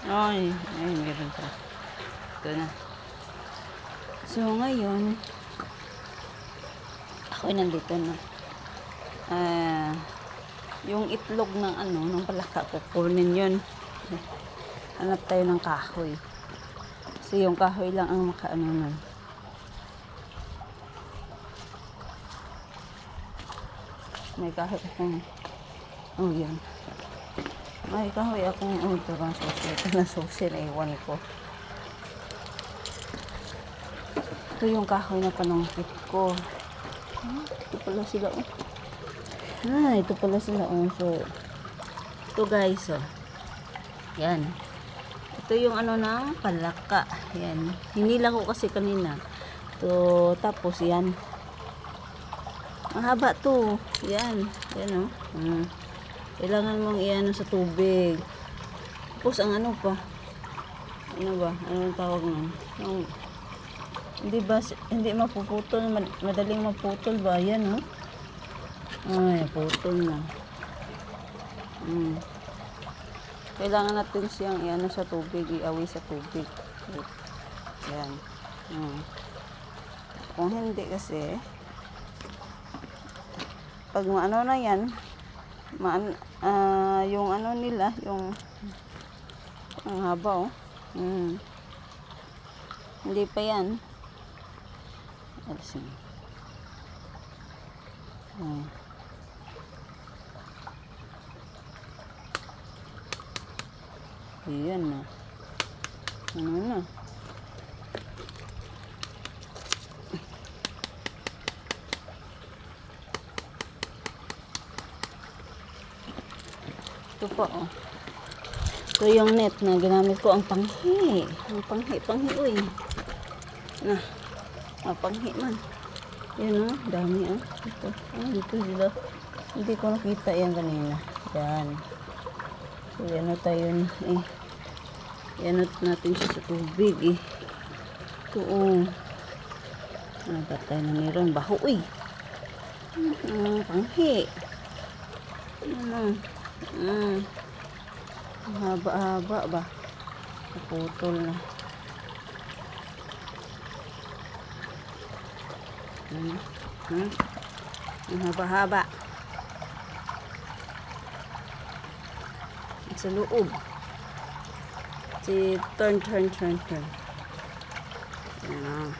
Ay, meron pa. Ito na. So, ngayon, ako nandito na. Yung itlog ng ng palaka, kukunin yun. Hanap tayo ng kahoy. Kasi yung kahoy lang ang makaano nun. May kahoy akong, yan. May kahoy akong, ito lang susi. Ito na susi na iwan ko. Ito yung kahoy na panungkit ko. Ito pala sila, ito pala sila, So, ito guys, yan. Ito yung ng palaka. Yan. Hinila ko kasi kanina. Ito, tapos yan. Mahaba to. Yan. Yan, Kailangan mong iyan sa tubig. Tapos ang pa? Ano ba? Anong tawag nun? Hindi mapuputol. Madaling maputol ba? Yan, Ay, putol na. Kailangan natin siyang iyan sa tubig. Iawi sa tubig. Yan. Kung hindi kasi, pag maano na yan, yung nila, yung ang haba, hindi pa yan. Alisin. Ayan na. Ano na? Ito po, Ito yung net na ginamit ko, ang panghi. Ang panghi, uy. Panghi man. Yan, dami, Ito. Dito sila. Hindi ko nakita yan kanina. Yan. So, yan tayo, Yan natin siya sa tubig, Ito, Nabatay na meron. Baho, uy. Panghi. Haba-haba ba? Naputol na. Ang haba-haba. Sa loob. Turn. Ayan